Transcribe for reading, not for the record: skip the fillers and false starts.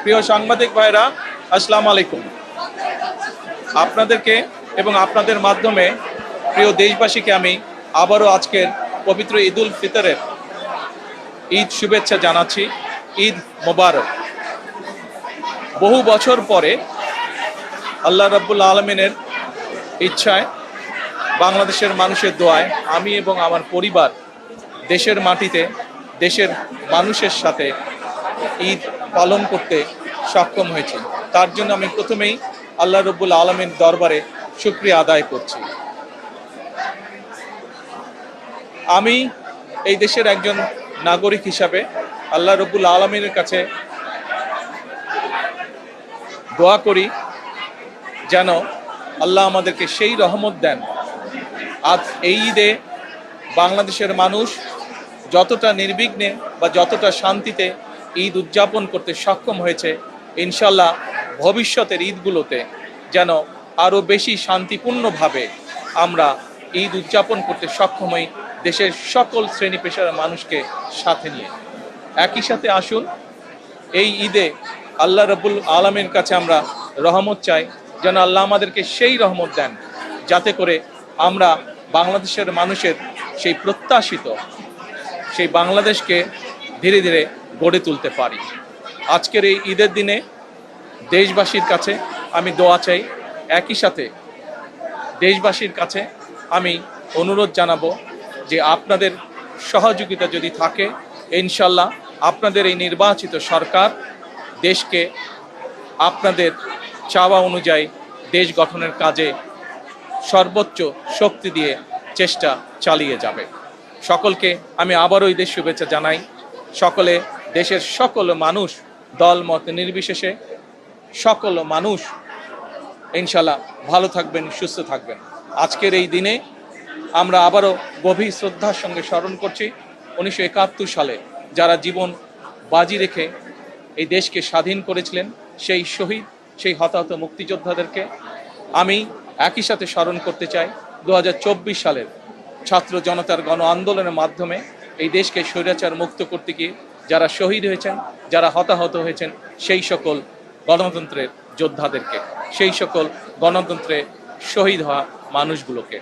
প্রিয় সাংবাদিক ভাইরা, আসসালামু আলাইকুম। আপনাদেরকে এবং আপনাদের মাধ্যমে প্রিয় দেশবাসীকে আমি আবারও আজকের পবিত্র ঈদ উল ফিতরের ঈদ শুভেচ্ছা জানাচ্ছি। ঈদ মোবারক। বহু বছর পরে আল্লাহ রাব্বুল আলামিনের ইচ্ছায়, বাংলাদেশের মানুষের দোয়ায় আমি এবং আমার পরিবার দেশের মাটিতে দেশের মানুষের সাথে ঈদ পালন করতে সক্ষম হয়েছি। তার জন্য আমি প্রথমেই আল্লাহ রাব্বুল আলামিনের দরবারে শুকরিয়া আদায় করছি। আমি এই দেশের একজন নাগরিক হিসাবে আল্লাহ রাব্বুল আলামিনের কাছে দোয়া করি যেন আল্লাহ আমাদেরকে সেই রহমত দেন। আজ এই ঈদে বাংলাদেশের মানুষ যতটা নির্বিঘ্নে বা যতটা শান্তিতে ঈদ উদযাপন করতে সক্ষম হয়েছে, ইনশাল্লাহ ভবিষ্যতের ঈদগুলোতে যেন আরও বেশি শান্তিপূর্ণভাবে আমরা ঈদ উদযাপন করতে সক্ষম হই, দেশের সকল শ্রেণী পেশার মানুষকে সাথে নিয়ে। একই সাথে আসুন এই ঈদে আল্লাহ রাব্বুল আলামিনের কাছে আমরা রহমত চাই, যেন আল্লাহ আমাদেরকে সেই রহমত দেন যাতে করে আমরা বাংলাদেশের মানুষের সেই প্রত্যাশিত সেই বাংলাদেশকে ধীরে ধীরে গড়ে তুলতে পারি। আজকের এই ঈদের দিনে দেশবাসীর কাছে আমি দোয়া চাই। একই সাথে দেশবাসীর কাছে আমি অনুরোধ জানাবো যে আপনাদের সহযোগিতা যদি থাকে, ইনশাল্লাহ আপনাদের এই নির্বাচিত সরকার দেশকে আপনাদের চাওয়া অনুযায়ী দেশ গঠনের কাজে সর্বোচ্চ শক্তি দিয়ে চেষ্টা চালিয়ে যাবে। সকলকে আমি আবারও ঈদের শুভেচ্ছা জানাই। সকলে, দেশের সকল মানুষ, দল মত নির্বিশেষে সকল মানুষ ইনশাল্লাহ ভালো থাকবেন, সুস্থ থাকবেন। আজকের এই দিনে আমরা আবারও গভীর শ্রদ্ধার সঙ্গে স্মরণ করছি 1971 সালে যারা জীবন বাজি রেখে এই দেশকে স্বাধীন করেছিলেন, সেই শহীদ, সেই হতাহত মুক্তিযোদ্ধাদেরকে আমি একই সাথে স্মরণ করতে চাই 2024 সালের ছাত্র জনতার গণ আন্দোলনের মাধ্যমে এই দেশকে স্বৈরাচার মুক্ত করতে গিয়ে যারা শহীদ হয়েছেন, যারা হতাহত হয়েছেন, সেই সকল গণতন্ত্রের যোদ্ধাদেরকে, সেই সকল গণতন্ত্রে শহীদ হওয়া মানুষগুলোকে।